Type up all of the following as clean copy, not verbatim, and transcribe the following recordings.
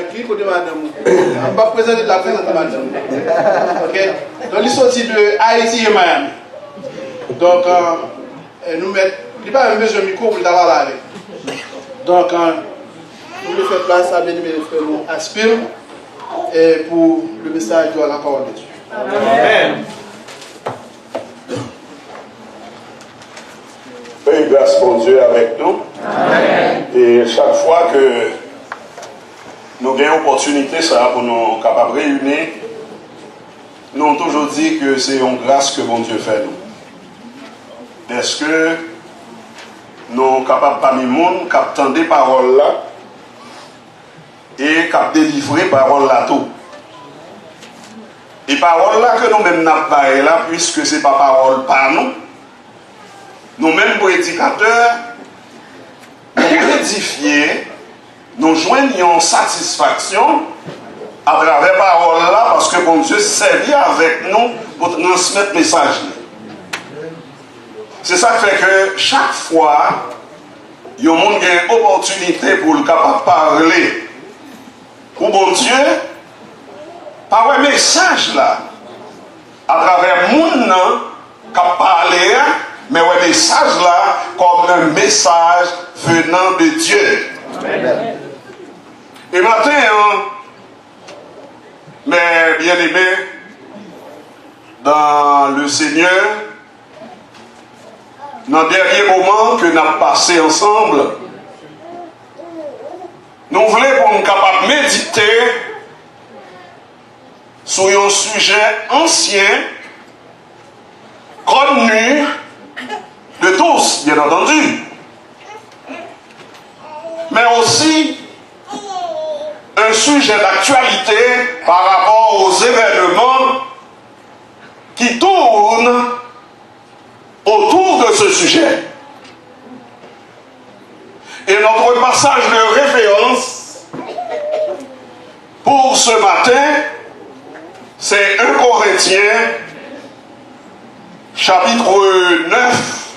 avec lui, côté madame. On va présenter la madame. Ok? Donc, ils sont sortis de Haïti et Miami. Donc, nous mettons. Il n'y a pas même besoin de micro pour l'avoir là avec. Donc, nous lui faisons place à bien-aimé frère nous Aspire et pour le message de la parole de Dieu. Amen. Paix et grâce pour Dieu avec nous. Amen. Et chaque fois que nous avons l'opportunité ça pour nous capables de réunir, nous avons toujours dit que c'est une grâce que bon Dieu fait nous. Est-ce que nous sommes capables parmi les gens qui attendent des paroles là et qui délivrent paroles là tout. Et paroles là que nous-mêmes n'avons pas là, puisque ce n'est pas parole par nous, nous-mêmes prédicateurs, nous édifions, nous joignons satisfaction à travers paroles là, parce que bon Dieu servit avec nous pour transmettre le message. C'est ça qui fait que chaque fois, il y a une opportunité pour le capable parler pour bon Dieu, par un message là, à travers le monde qui a parlé, mais un message là comme un message venant de Dieu. Amen. Et maintenant, mes bien-aimés, dans le Seigneur, dans le dernier moment que nous avons passé ensemble, nous voulons pour nous capables de méditer sur un sujet ancien, connu de tous, bien entendu, mais aussi un sujet d'actualité par rapport aux événements qui tournent autour de ce sujet. Et notre passage de référence pour ce matin, c'est 1 Corinthiens, chapitre 9,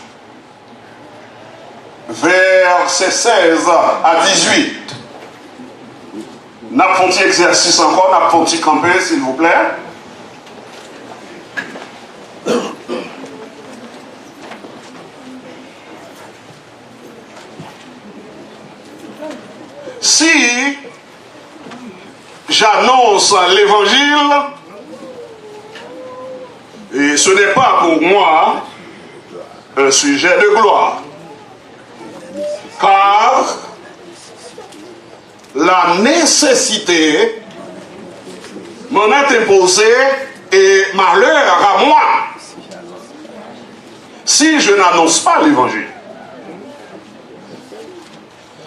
versets 16 à 18. Nous avons fait un exercice encore, nous avons fait un camper, s'il vous plaît. Si j'annonce l'évangile, et ce n'est pas pour moi un sujet de gloire, car la nécessité m'en est imposée et malheur à moi si je n'annonce pas l'évangile.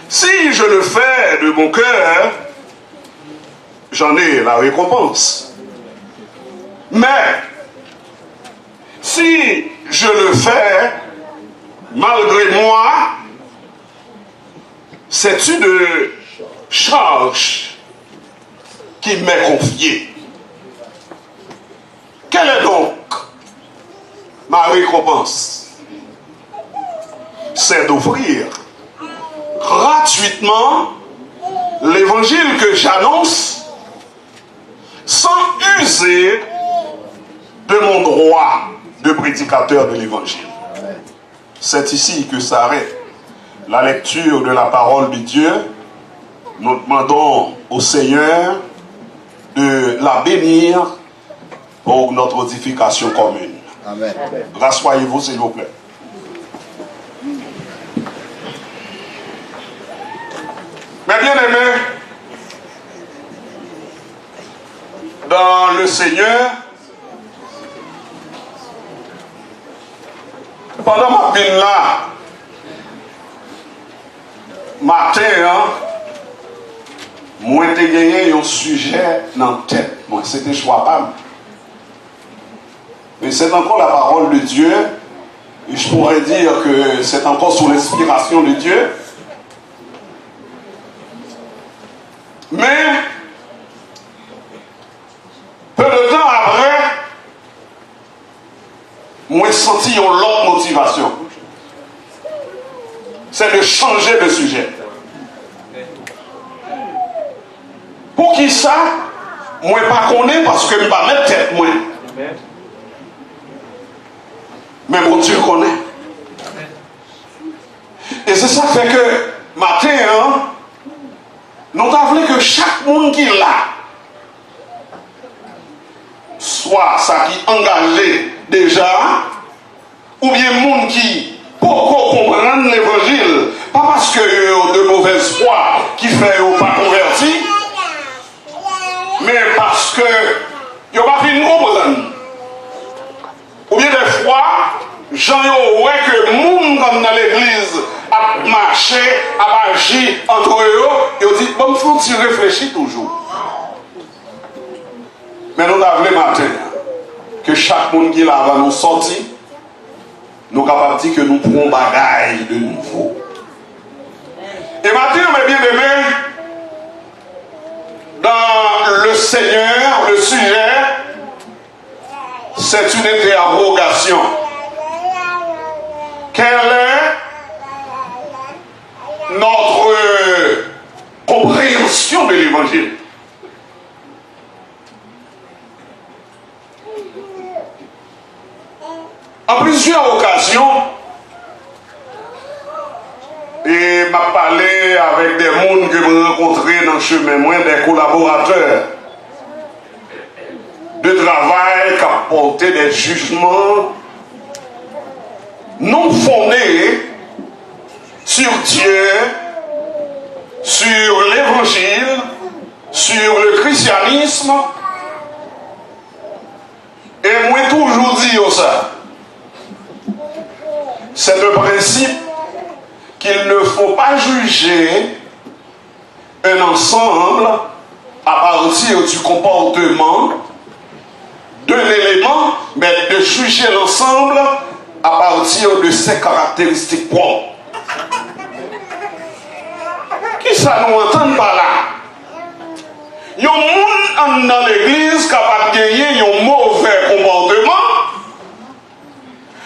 Si je le fais de mon cœur, j'en ai la récompense. Mais si je le fais malgré moi, c'est une charge qui m'est confiée. Quelle est donc ma récompense? C'est d'offrir gratuitement l'évangile que j'annonce sans user de mon droit de prédicateur de l'évangile. C'est ici que s'arrête la lecture de la parole de Dieu. Nous demandons au Seigneur de la bénir pour notre édification commune. Amen. Rassoyez-vous s'il vous plaît. Mes bien-aimés, dans le Seigneur, pendant ma peine là, matin, moi j'ai gagné un sujet dans la tête. Moi, c'était choix. Mais c'est encore la parole de Dieu. Et je pourrais dire que c'est encore sous l'inspiration de Dieu. Mais, peu de temps après, moi j'ai senti une autre motivation. C'est de changer de sujet. qui ça? Moi pas connais parce que je ne vais pas mettre tête moi. Mais mon Dieu connaît. Et c'est ça qui fait que matin, hein, nous avons que chaque monde qui est là, soit ça qui est engagé déjà, ou bien monde qui peut comprendre l'évangile, pas parce que de mauvaise foi qui fait pas converti, mais parce que ils n'ont pas fini de comprendre. Ou bien des fois, j'en ai ouais que les gens comme dans l'église a marché, a agi entre eux, et on dit, bon, il faut réfléchir toujours. Mais nous avons le matin que chaque monde qui est là va nous sortir, nous sommes capables de dire que nous prenons bagaille de nouveau. Et maintenant, mes bien-aimés, dans le Seigneur, le sujet, c'est une interrogation. Quelle est notre compréhension de l'évangile? En plusieurs occasions, et m'a parlé avec des gens que je rencontrés dans le chemin, moi, des collaborateurs de travail qui apportaient des jugements non fondés sur Dieu, sur l'évangile, sur le christianisme. Et moi, toujours dit ça. C'est le principe qu'il ne faut pas juger un ensemble à partir du comportement d'un élément, mais de juger l'ensemble à partir de ses caractéristiques propres. Qui ça nous entend par là? Il y a des gens dans l'église capable de gagner un mauvais comportement,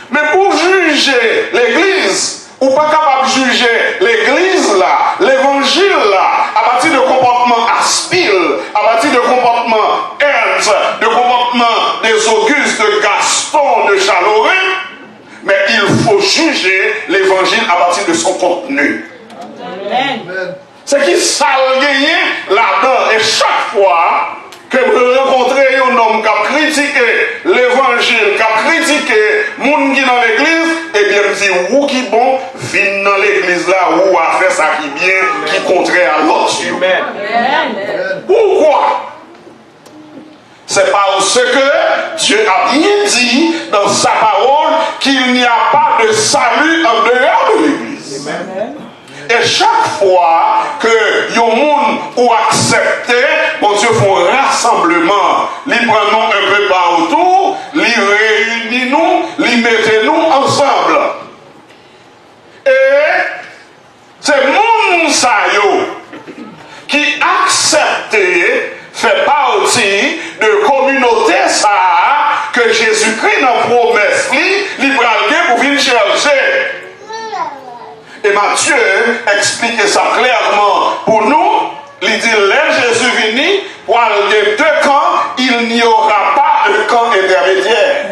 mais pour juger l'église, ou pas capable de juger l'église là, l'évangile là, à partir de comportement aspire, à partir de comportement Ernst, de comportement des Augustes, de Gaston, de Chalorin, mais il faut juger l'évangile à partir de son contenu. Amen. C'est qui ça gagné là-dedans, et chaque fois que vous rencontrez un homme qui a critiqué l'évangile, qui a critiqué les gens qui sont dans l'église, et bien vous dites, vous qui bon, viens dans l'église là, où a fait ça qui bien, qui est contraire à l'autre. Pourquoi? C'est parce que Dieu a bien dit dans sa parole qu'il n'y a pas de salut en dehors de l'église. Et chaque fois que les gens ont accepté, bon Dieu fait un rassemblement, ils prennent un peu partout, ils réunissent nous, ils mettent nous ensemble. Et c'est les gens qui acceptent, fait partie de communauté ça que Jésus-Christ dans promesse, il va pour venir chercher. Et Matthieu explique ça clairement pour nous. Il dit, là Jésus venu, pour les deux camps, il n'y aura pas un camp intermédiaire.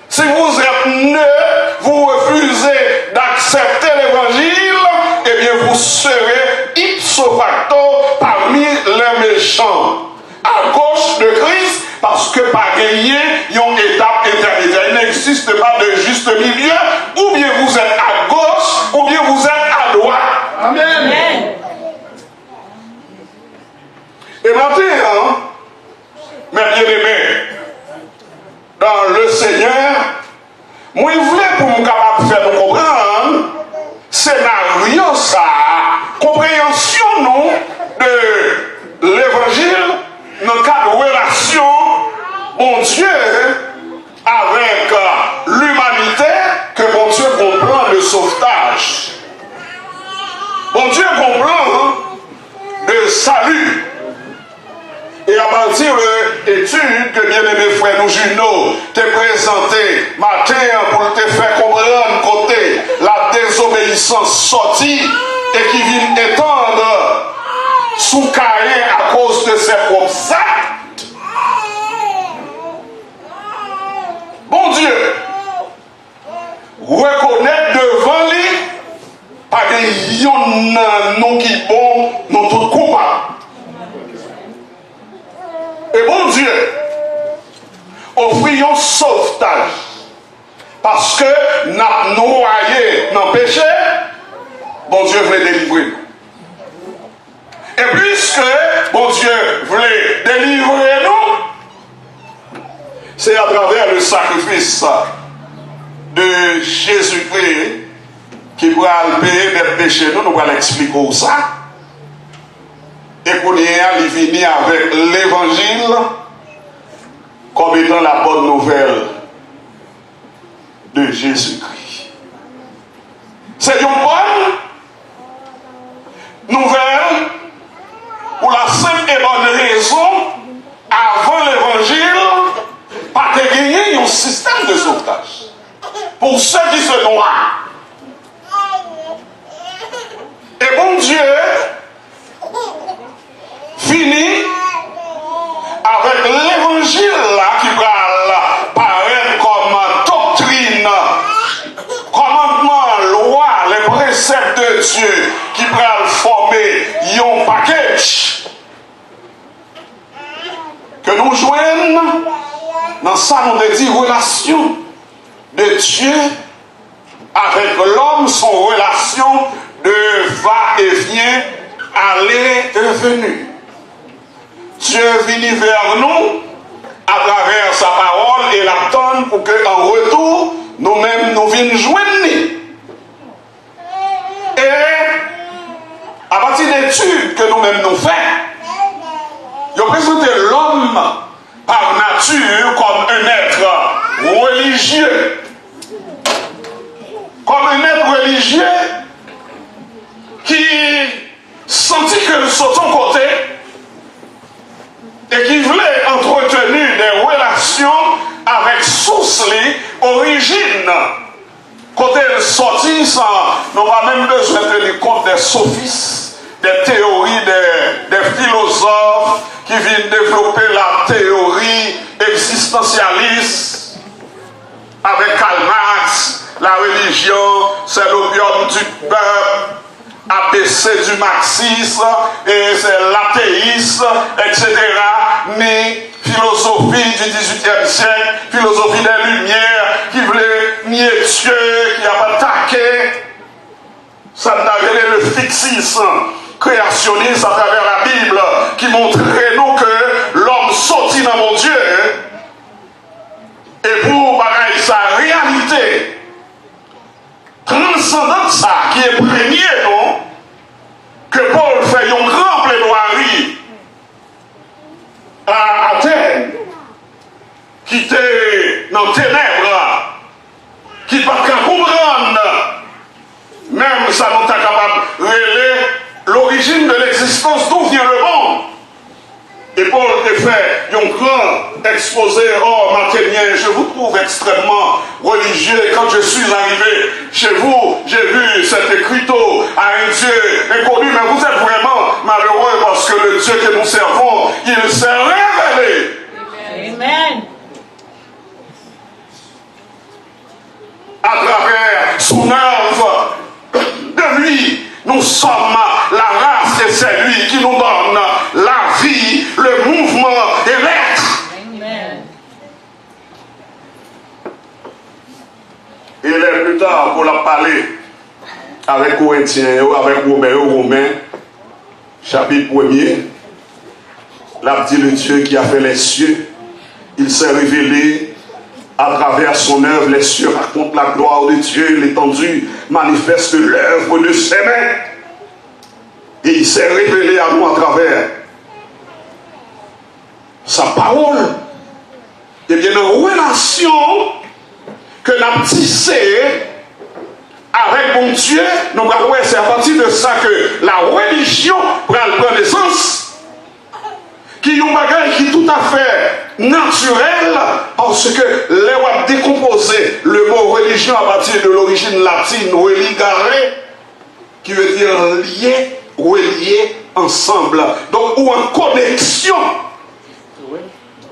Si vous êtes neuf, vous refusez d'accepter l'évangile, eh bien vous serez ipso facto parmi les méchants. À gauche de Christ, parce que par gagner, il y a une étape intermédiaire. Il n'existe pas de juste milieu. Ou bien vous êtes à gauche, ou bien vous êtes à droite. Amen. Et maintenant, mes bien-aimés, dans le Seigneur, moi je voulais pour nous capables de faire nous comprendre, scénario ça, compréhension nous de l'évangile dans le cas de relation, mon Dieu, avec l'humanité, que mon Dieu comprend le sauvetage. Mon Dieu comprend le salut. Et à partir de l'étude que bien-aimé frère nous Juno t'a présenté matin pour te faire comprendre côté la désobéissance sortie et qui vient étendre sous carré à cause ses propres actes. Bon Dieu, reconnaître devant lui, pas que nous qui bon, nous tous coupables. Et bon Dieu, offrir un sauvetage. Parce que nous avons noyé dans le péché, bon Dieu voulait délivrer nous. Et puisque bon Dieu voulait délivrer nous, c'est à travers le sacrifice de Jésus-Christ qui pourra payer des péchés. Nous allons expliquer ça. Et qu'on est venu avec l'évangile comme étant la bonne nouvelle de Jésus-Christ. C'est une bonne nouvelle pour la simple et bonne raison, avant l'évangile, pas de gagner un système de sauvetage. Pour ceux qui se noient. Et bon Dieu finit avec l'évangile là qui va paraître comme doctrine, commandement, loi, les préceptes de Dieu qui va former un package que nous joignons dans ça, nous avons dit relation de Dieu avec l'homme, son relation de va-et-vient, aller et venir. Dieu vient vers nous à travers sa parole et l'attend pour qu'en retour, nous-mêmes nous venions joindre. Et à partir d'études que nous-mêmes nous faisons, nous présentons l'homme par nature comme un être religieux. Comme un être religieux qui sentit que de son côté et qui voulait entretenir des relations avec source, origine. Côté sorti, nous n'avons pas même besoin de tenir compte des sophistes, des théories des philosophes qui viennent développer la théorie existentialiste avec Karl Marx. La religion, c'est l'opium du peuple, ABC du marxisme, et c'est l'athéisme, etc. Mais philosophie du XVIIIe siècle, philosophie des Lumières, qui voulait nier Dieu, qui a attaqué. Ça n'a le fixisme créationniste à travers la Bible, qui montrait nous que l'homme sortit dans mon Dieu. Et pour bagaille sa réalité, transcendant ça, qui est premier, non, que Paul fait un grand plaidoirie à Athènes, qui était dans les ténèbres, qui ne peut pas comprendre, même ça nous est capable de révéler l'origine de l'existence, d'où vient le monde. Et Paul a fait un grand exposé, oh Mathénien, je vous trouve extrêmement religieux. Et quand je suis arrivé chez vous, j'ai vu cet écriteau à un Dieu inconnu, mais vous êtes vraiment malheureux parce que le Dieu que nous servons, il s'est révélé. Amen. À travers son œuvre, de lui, nous sommes la race et c'est lui qui nous donne la vie, le mouvement et l'être. Amen. Et là, plus tard, pour la parler avec Corinthiens, avec Romains, chapitre 1er, là dit le Dieu qui a fait les cieux, il s'est révélé à travers son œuvre, les cieux racontent la gloire de Dieu, l'étendue manifeste l'œuvre de ses mains. Et il s'est révélé à nous à travers sa parole. Et bien, une relation que nous avons tissée avec mon Dieu, nous avons c'est à partir de ça que la religion prend naissance. Qui est un bagage qui est tout à fait naturel, parce que les ont décomposé le mot religion à partir de l'origine latine religare, qui veut dire lié, relié ensemble, donc ou en connexion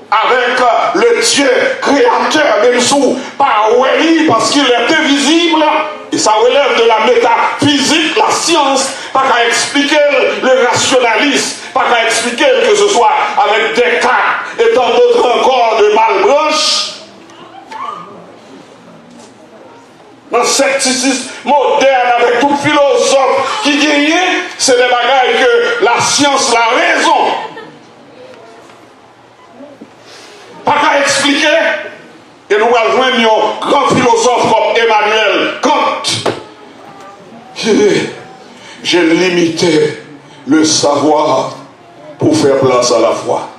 avec le Dieu créateur, même sous par oui, parce qu'il est invisible, et ça relève de la métaphysique, la science, pas qu'à expliquer le rationalisme, pas qu'à expliquer que ce soit avec Descartes et tant d'autres encore de Malebranche. Dans le scepticisme moderne, avec tout philosophe qui gagne, c'est des bagailles que la science, la raison, pas qu'à expliquer. Et nous allons joindre un grand philosophe comme Emmanuel Kant. J'ai limité le savoir pour faire place à la foi.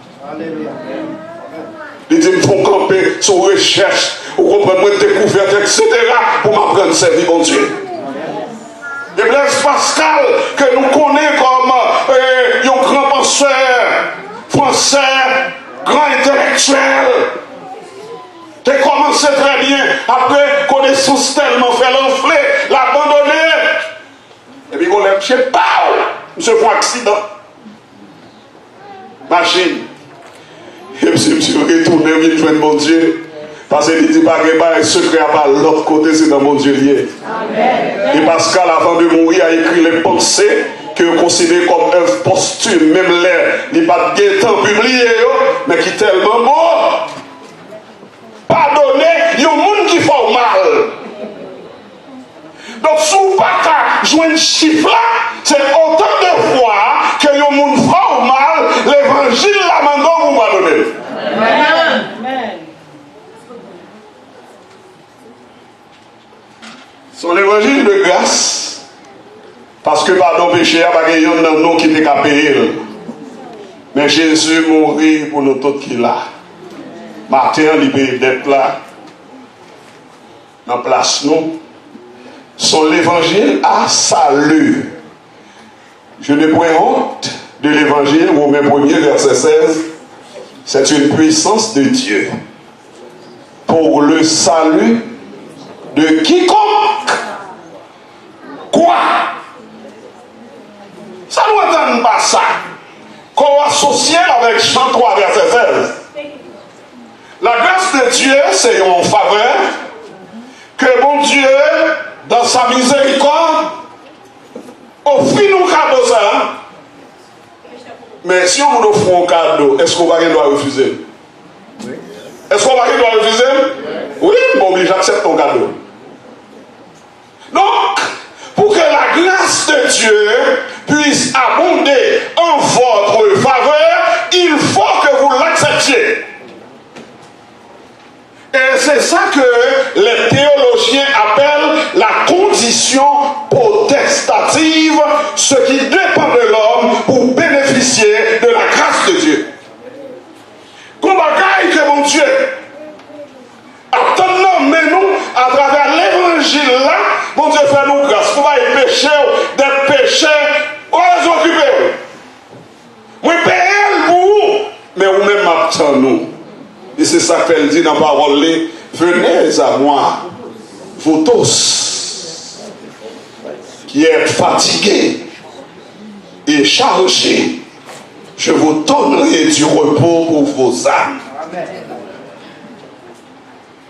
Il dit, il faut camper sur recherche, pour comprendre mes découvertes, etc. pour m'apprendre à servir mon Dieu. Et Blaise Pascal, que nous connaissons comme un grand penseur français, grand intellectuel, qui a commencé très bien, après connaissance tellement fait l'enfler, l'abandonner. Et puis on l'a chez Paul, monsieur fait un accident. Machine. Et puis monsieur retourné, il fait mon Dieu. Parce qu'il dit pas qu'il y a un secret à part l'autre côté, c'est dans mon Dieu lié. Et Pascal, avant de mourir, a écrit les pensées que considéré comme œuvre posthume, même l'air, il n'est pas bien temps publié, mais qui est tellement beau. Pardonnez, il y a un monde qui fait mal. Donc, si vous n'avez pas jouer un chiffre là, c'est autant de fois que il y a un monde qui fait mal, l'évangile, la mandon, vous pardonnez. Amen. Son évangile de grâce, parce que pardon péché, il y a un nom qui n'est qu'à payer. Mais Jésus mourit pour nous tous qui là. Martin, il peut d'être là, en place nous. Son évangile a salut. Je n'ai point honte de l'évangile, Romains 1er, verset 16. C'est une puissance de Dieu pour le salut de quiconque. Quoi? Ça ne nous entend pas ça. Qu'on associe avec Jean 3, verset 16. La grâce de Dieu, c'est en faveur que mon Dieu, dans sa miséricorde, offre nous cadeau ça. Mais si on nous offre un cadeau, est-ce qu'on va refuser? Est-ce qu'on va refuser? Oui, bon, mais j'accepte ton cadeau. Donc, pour que la grâce de Dieu puisse abonder en votre faveur, il faut que vous l'acceptiez. Et c'est ça que les théologiens appellent la condition potestative, ce qui dépend de l'homme pour bénéficier de la grâce de Dieu. Qu'on bagaille que mon Dieu attendons, mais nous, à travers l'évangile là, mon Dieu fait nous grâce. Pour les péchés, des péchés, on les occupe. Moi, paye pour vous, mais vous-même m'attendez nous. Et c'est ça qu'elle dit dans la parole, venez à moi, vous tous, qui êtes fatigués et chargés, je vous donnerai du repos pour vos âmes. Amen.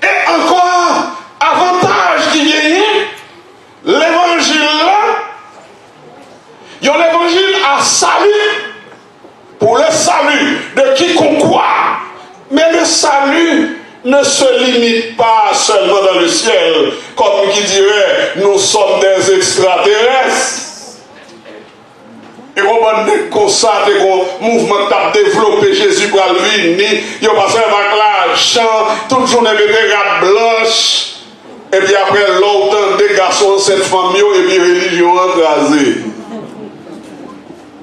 Et encore, avantage qui gagne, l'évangile là, il y a l'évangile à salut, pour le salut de quiconque croit. Mais le salut ne se limite pas seulement dans le ciel, comme qui dirait, nous sommes des extraterrestres. Et on va constater que le mouvement qui a développé Jésus pour le venir, il va faire avec l'argent, toute journée de regards blanches, et puis après longtemps des garçons, cette famille, et puis religion écrasée.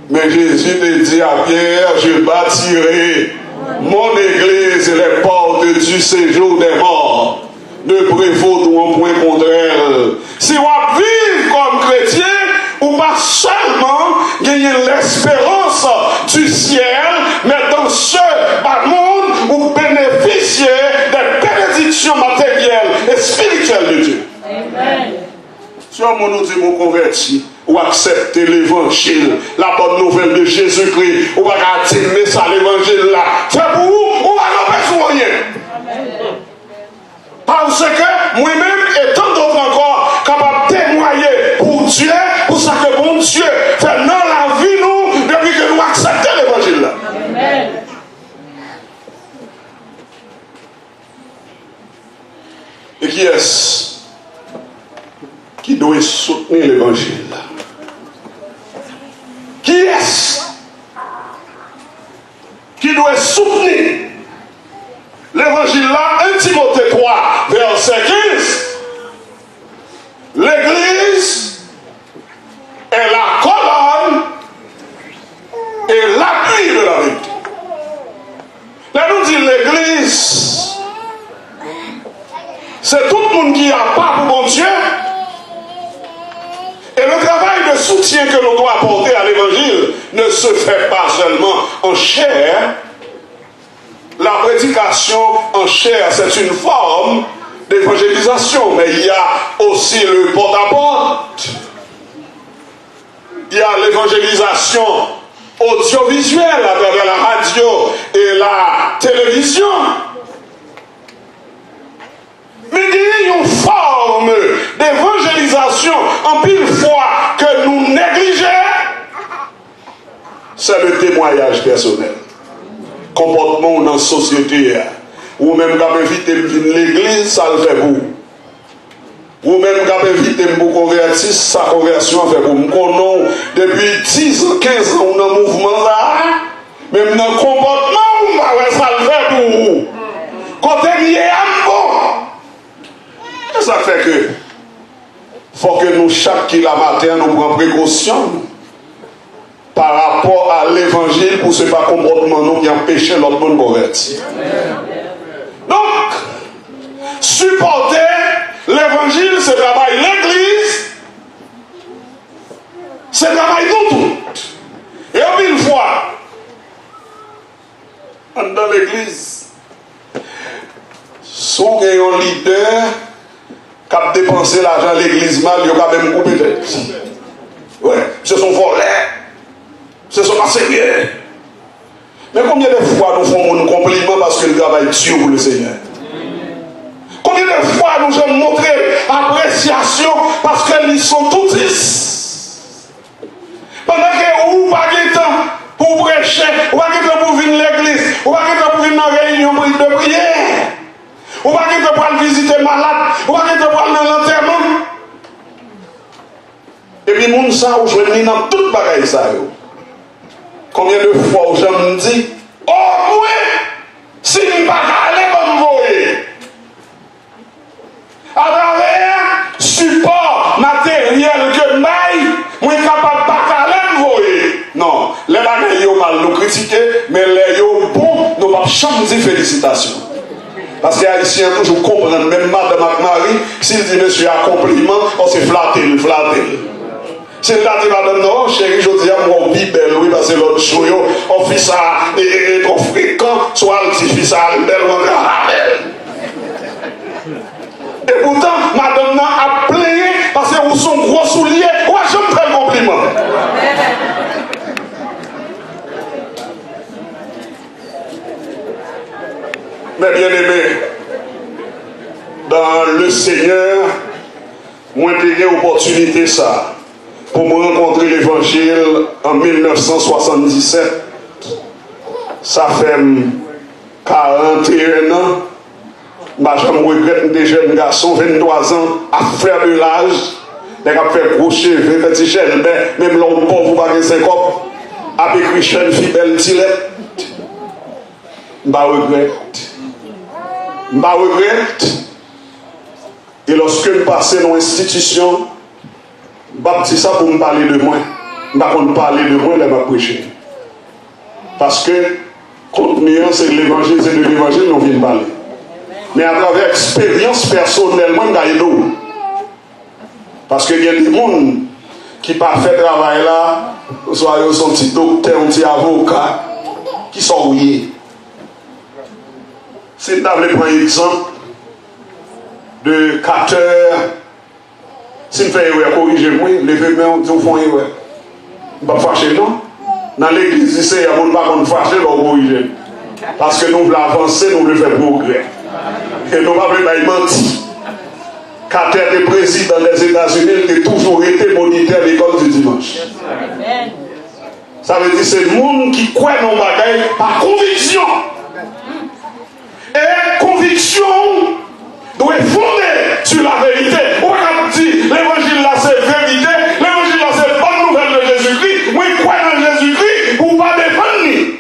Mais Jésus te dit à Pierre, je bâtirai mon église et les portes du séjour des morts ne prévaudront point contre elle. Si on vit comme chrétien, ou pas seulement gagner l'espérance du ciel, mais dans ce monde, ou bénéficier des bénédictions matérielles et spirituelles de Dieu. Amen. Si on nous dit mon converti, ou accepter l'évangile, la bonne nouvelle de Jésus-Christ, ou va attirer ça l'évangile là. C'est pour vous, ou va pas sur rien. Parce que moi-même et tant d'autres encore capables de témoigner pour Dieu, pour ça que bon Dieu fait dans la vie nous depuis que nous acceptons l'évangile là. Amen. Et qui est-ce qui doit soutenir l'évangile? Qui est-ce qui doit soutenir l'évangile là? 1 Timothée 3, verset 15. L'église est la colonne et l'appui de la vérité. Là nous dit l'église, c'est tout le monde qui a pas pour bon Dieu. Et le travail de soutien que l'on doit apporter à l'évangile ne se fait pas seulement en chair. La prédication en chair, c'est une forme d'évangélisation, mais il y a aussi le porte-à-porte. Il y a l'évangélisation audiovisuelle à travers la radio et la télévision. Mais il y a une forme d'évangélisation en pile fois que nous négligeons, c'est le témoignage personnel. Comportement dans la société, ou même quand invité l'église, ça le fait pour. Ou même quand invité pour convertir, sa conversion fait pour. Nous depuis 10 ans, 15 ans, dans le mouvement, même dans le comportement, ça le fait pour. Quand il y a un bon. Ça fait que faut que nous, chaque matin, nous prenions précaution par rapport à l'évangile pour ce pas comportement nous qui empêche l'autre monde de convertir. Donc, supporter l'évangile, c'est travail l'église, c'est travail nous tous. Et une fois, dans l'église, si on a un leader qui a dépensé l'argent de l'église mal, il a quand même coupé tête. Ouais, ce sont volés. Ce sont pas sérieux. Mais combien de fois nous faisons un compliment parce que le travail Dieu pour le Seigneur? Combien de fois nous avons montré appréciation parce qu'ils sont tous 10? Pendant que vous n'avez pas de temps pour prêcher, vous n'avez pas de temps pour venir à l'église, vous n'avez pas de temps pour venir dans la réunion de prière, vous n'avez pas de temps pour visiter malade, vous n'avez pas de temps pour aller dans l'enterrement. Et puis, les gens où je vais venir dans toute bagaille ça. Combien de fois où je me dis, oh oui, si je ne peux pas aller, je vais me voyer. À travers support matériel que maille, je suis capable de pas aller me voyer. Non, les bagailles sont mal nous critiquer, mais les sont bons, nous ne pouvons pas dire félicitations. Parce que les Haïtiens toujours comprennent, même Madame Marie, s'il dit monsieur un compliment, on s'est flatté. C'est là que madame, non, chérie, je dis à moi, belle, oui, parce que l'autre chose, on fait ça, et trop fréquent, soit le petit fils, ça, belle, on et pourtant, madame a plaigné parce que vous sont gros souliers, ouais, je me fais le compliment. Mais bien aimé, dans le Seigneur, moi, j'ai eu l'opportunité ça. Pour me rencontrer l'évangile en 1977, ça fait 41 ans. Je me regrette des jeunes garçons, 23 ans, à faire de l'âge, ils ont fait gros cheveux, petit chèvre, même l'homme pauvre, pas de 50, avec une jeune fille belle tilette. Je regrette. Et lorsque je passe dans l'institution, c'est ça pour me parler de moi. Je ne vais pas parler de moi, je vais prêcher. Parce que, contenu, c'est de l'évangile, nous venons parler. Mais à travers l'expérience personnelle, moi, je vais nous. Parce qu'il y a des gens qui ne font pas fait travail là, soit ils sont petits docteurs, petits avocats, qui sont rouillés. Si vous voulez prendre un exemple de 4 heures, Si je fais erreur, corrigez-moi, levez-moi, on dit vous faites erreur. Je ne vais pas fâcher, non? Dans l'église, ici, il y a des gens qui fâcher, leur corriger. Parce que nous voulons avancer, nous voulons faire progrès. Et nous ne voulons pas mentir. Quand tu es président des États-Unis, tu as toujours été moniteur à l'école du dimanche. Ça veut dire que c'est le monde qui croit dans le bagage par conviction. Et conviction doit être fondée sur la vérité. On va dire l'évangile là c'est vérité, l'évangile là c'est bonne nouvelle de Jésus-Christ. Moi je crois dans Jésus-Christ pour ne pas défendre lui.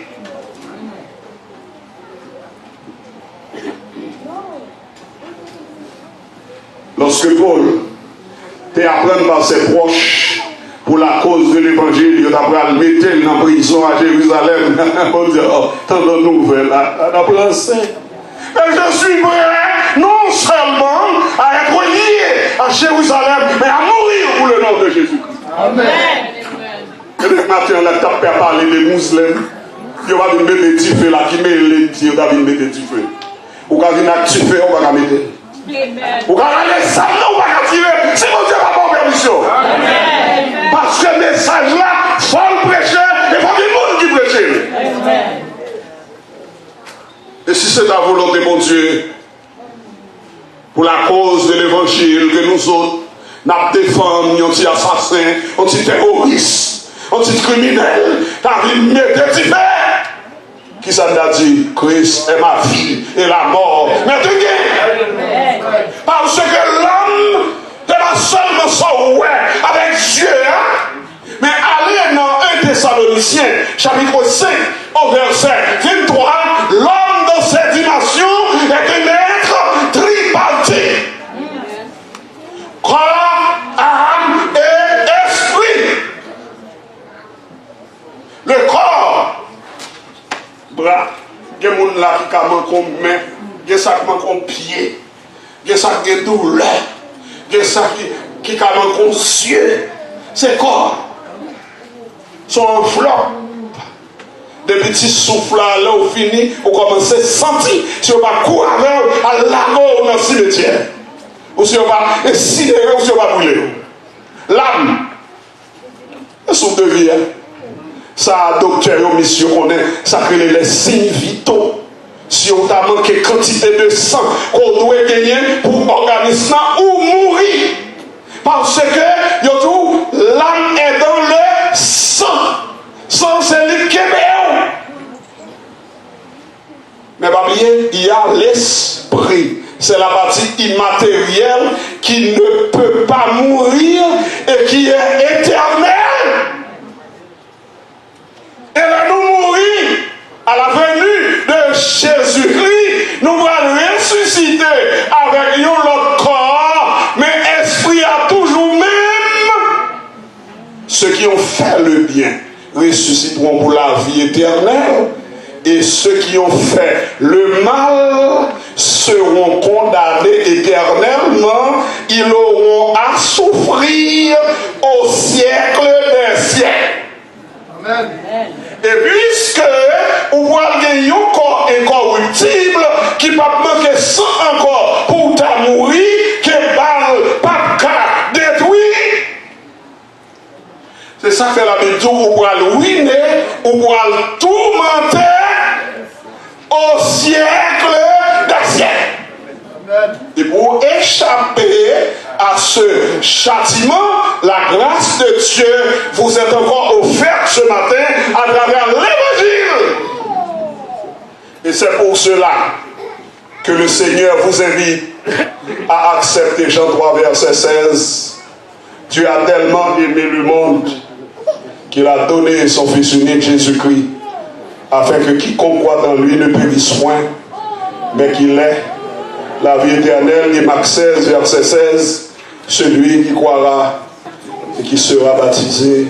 Lorsque Paul t'apprend par ses proches pour la cause de l'évangile, il a le mettre en prison à Jérusalem. On dit, oh, tant de nouvelles, on apprend ça. Et je suis prêt non seulement à être lié à Jérusalem, mais à mourir pour le nom de Jésus-Christ. Amen. Et le matin, là, tu as parlé des musulmans. Il va venir mettre des feux là, qui met les petits, il va venir mettre des feux. Ou quand il y a des feux, on va mettre. Ou quand il y a des salles, on va tirer. C'est mon Dieu, pas mon permission. Parce que le message là, il faut le prêcher, et il faut qu'il y ait monde qui prêche. Et si c'est la volonté de mon Dieu, pour la cause de l'évangile, que nous autres, nous défendons, nous sommes assassins, nous sommes terroristes, nous sommes criminels, nous sommes médecins, qui ça t'a dit, Christ est ma vie et la mort. Mais tu gagnes. Parce que l'homme n'est pas seulement son ouais avec Dieu, hein? Mais allez dans 1 Thessaloniciens, chapitre 5, au verset 23, l'homme de cette dimension est un être tripartite. Corps, âme et esprit. Le corps, bras, il y a des gens qui ont main, il y a des gens qui ont pied, il y a des gens qui ont douleur, il y a des gens qui ont cieux. C'est corps. Son enveloppe de petits souffles là au fini, on commence à sentir si on va courir à l'amour dans le cimetière, ou si on va sidérer, ou si on va brûler. L'âme, c'est son devis. Ça, docteur, mission qu'on est, ça crée les signes vitaux. Si on t'a manqué quantité de sang qu'on doit gagner pour organisme ou mourir. Parce que, yo tout, l'âme est dans le sang. Sang, c'est le Québec. Mais pas oublier, il y a l'esprit. C'est la partie immatérielle qui ne peut pas mourir et qui est éternelle. Et là, nous mourir à la venue de Jésus-Christ, nous allons ressusciter avec nous notre corps, mais esprit a toujours même. Ceux qui ont fait le bien ressusciteront pour la vie éternelle, et ceux qui ont fait le mal seront condamnés éternellement. Ils auront à souffrir au siècle des siècles. Amen. Et puisque on voit un corps incorruptible qui ne peut pas manquer sans encore pour ta mourir, que balle pas détruit. C'est ça que la Bible dit, on va le ruiner, on va le tourmenter au siècle des siècles. Et pour échapper à ce châtiment, la grâce de Dieu vous est encore offerte ce matin à travers l'évangile. Et c'est pour cela que le Seigneur vous invite à accepter Jean 3, verset 16. Dieu a tellement aimé le monde qu'il a donné son Fils unique Jésus-Christ, afin que quiconque croit dans lui ne périsse point, mais qu'il ait la vie éternelle. Et Marc 16, verset 16, celui qui croira et qui sera baptisé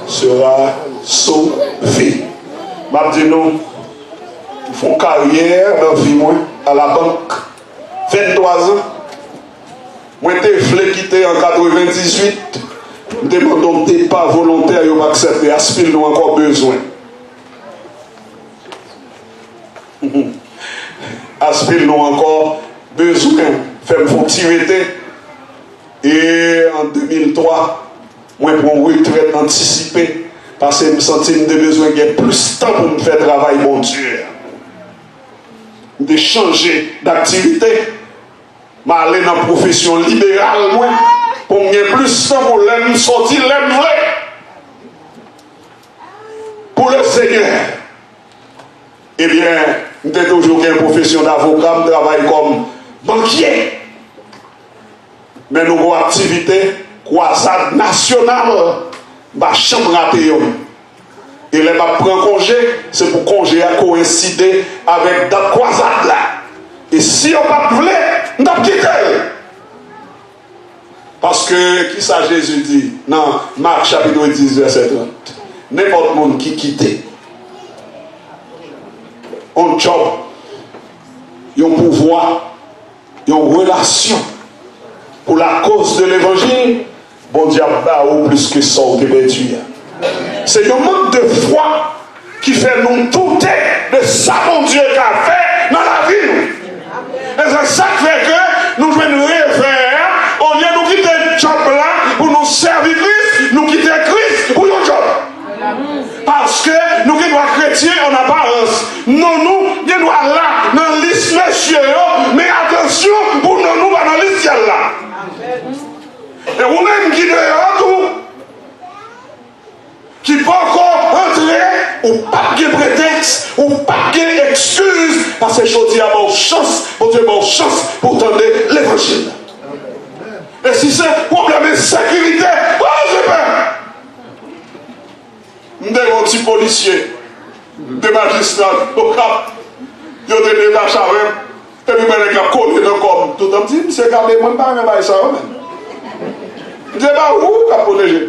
sera sauvé. Je dis non, ils font carrière dans la vie, moi, à la banque, 23 ans. Moi, j'ai quitté en 98. Je demande que pas volontaire, ils vont accepter. Aspire, nous encore besoin. Aspire, nous encore besoin. Fais-moi tirer. Et en 2003, moi pour une retraite anticipée, parce que je me sentais que j'ai besoin de plus de temps pour me faire travail, mon Dieu. De changer d'activité, je vais aller dans la profession libérale, moi, pour me faire plus de temps pour me sortir, l'aime vrai. Pour le Seigneur. Eh bien, j'ai toujours une profession d'avocat, je travaille comme banquier. Mais nous avons une activité croisade nationale, ma chambre à payer. Et les ma prend congé, c'est pour congé à coïncider avec la croisade là. Et si on ne voulait pas, on va quitter. Parce que, qui ça Jésus dit? Non, Marc chapitre 10, verset 30. N'importe monde qui quitte, on job, un pouvoir, une relation pour la cause de l'évangile, bon Dieu a plus que ça au perdu. C'est un manque de foi qui fait nous douter de ça, mon Dieu, qu'a fait dans la vie. Et c'est ça qui fait que nous devons nous refaire, au lieu de nous quitter le job là pour nous servir Christ, nous quitter Christ pour le job. Parce que nous qui sommes chrétiens en apparence, nous qui sommes là dans la liste monsieur, mais attention pour nous dans la liste là. Et vous-même qui dehors, qui ne peut encore entrer, ou pas de prétexte, ou pas d'excuse, parce que je dis à mon chance, pour Dieu, mon chance pour tendre l'évangile. Et si c'est problème de sécurité, oh, je peux. Nous avons un petit policier, des magistrats, au cap, ils ont des détaches avec, et puis ils ont collé dans le corps. Tout le monde dit, monsieur Gabé, moi, je ne vais pas ça. Je dis, où qu'a protégé?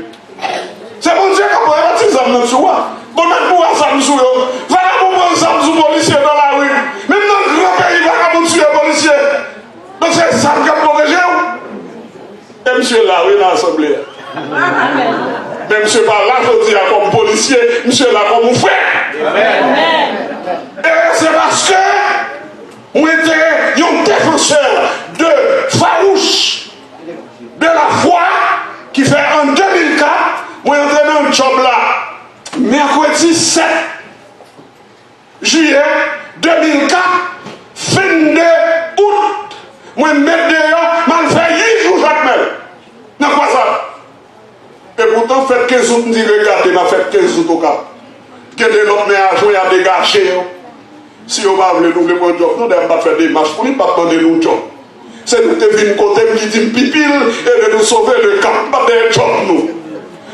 C'est mon Dieu qui a pris les armes dans le soir. Bon, même pour les armes sur eux. Voilà pour prendre les armes sur les policiers dans la rue. Même dans le grand pays, voilà pour tuer les policiers. Donc c'est ça qui a protégé. Et monsieur là, oui, dans l'assemblée. Mais monsieur pas là, je dis comme policier, monsieur là comme mon frère. Et c'est parce que on était un défenseur de farouche de la foi qui fait en 2004, moi j'étais dans un job là, mercredi 7 juillet 2004, fin de août, moi je mets dehors, je fais 8 jours chaque mail. Dans quoi ça? Et pourtant, faites 15 août, je dis regardez, je fait 15 août au cap. Que de l'autre mais à jouer à dégager. Si on va nous le bon job, nous ne devons pas faire des marches pour ne pas demander nous job. C'est nous qui venons côté qui dit pipil et de nous sauver le camp, pas des jobs nous.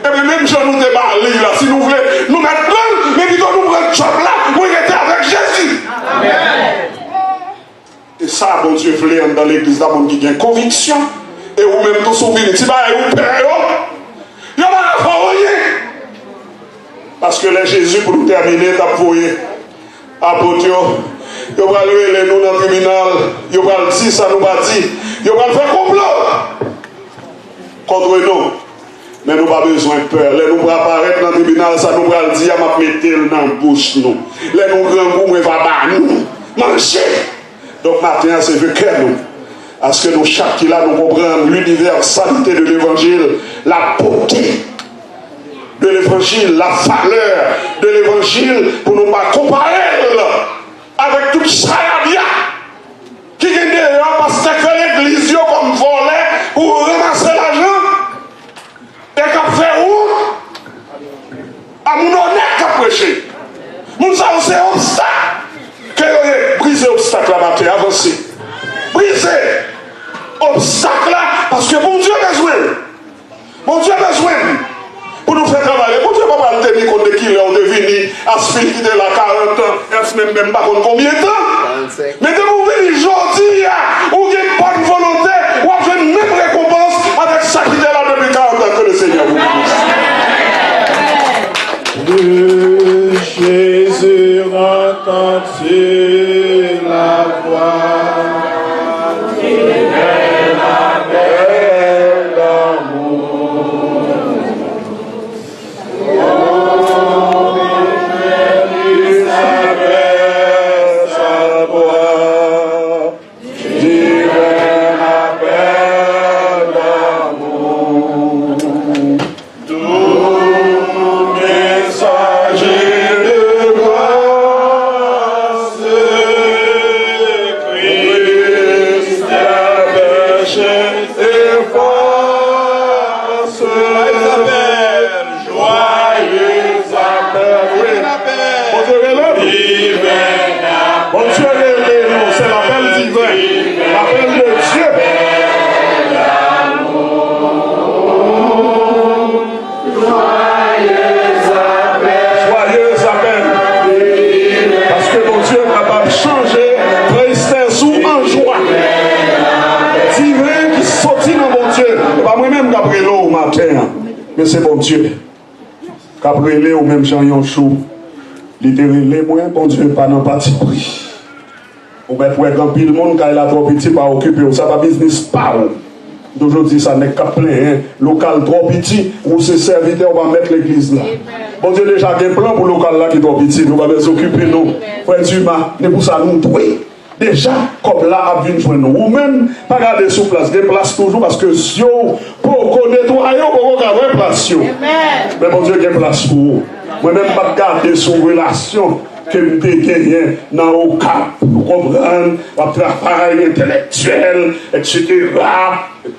Et puis même si nous ne pas là, si nous voulons nous mettre plein, mais plutôt nous prenons le job là pour être avec Jésus. Amen. Et ça, bon Dieu, voulait dans l'église là, qui a une conviction. Et vous même tous souvenirs, si vous père, il n'y a pas de rien. Parce que les Jésus, pour nous terminer, t'as voyé. Apôtre, il va lever nous dans le tribunal, il va dire ça, nous va dire, il va faire complot contre nous. Mais nous n'avons pas besoin de peur. Les nous apparaître dans le tribunal, ça nous va dire, il va mettre dans la bouche. Nous. Les nous grands goûts, il va battre nous. Manger. Donc maintenant, c'est le cœur nous. Parce que nous, chaque qui là, nous comprenons l'universalité de l'évangile, la beauté de l'évangile, la valeur de l'évangile, pour nous pas comparer avec tout ça qui est dehors parce que l'église comme volet pour ramasser l'argent et qu'à faire où à mon honnête qu'à prêcher. Nous savons c'est obstacle que briser obstacle là matin, avancer. Briser obstacle là parce que mon Dieu a besoin. Mon Dieu a besoin. Pour nous faire travailler, pour Dieu ne va pas tenir compte de qui est devenu aspiré de la 40 ans, même pas compte combien de temps. Mais de vous venir aujourd'hui, où il y a une bonne volonté, où il y a une même récompense avec ça qui est là depuis 40 ans que le Seigneur vous bénisse. De Jésus entends-tu la voix? Divin appel d'amour. Mais c'est bon Dieu. Qu'après les ou même Jean Chou, littéralement, moi, bon Dieu, pas dans parti pris. Ou mettre quand pile monde quand il a trop petit pas occupé, ça pas business pas. D'aujourd'hui, ça n'est qu'à plein, hein. Local trop petit, ou c'est serviteur, on va mettre l'église là. Bon Dieu, déjà, il y a un plan pour le local là qui est trop petit, nous allons s'occuper, nous. Frère Dumas, nous pour ça, nous trouver. Déjà, comme là, à venir joindre nous. Ou même, pas garder sous place, des places toujours, parce que si on peut nettoyer, on peut garder place. Mais bon Dieu, il y a place pour vous. Moi-même, pas garder sous relation. Que nous dégagnons dans le cap, nous comprenons, le travail intellectuel, etc.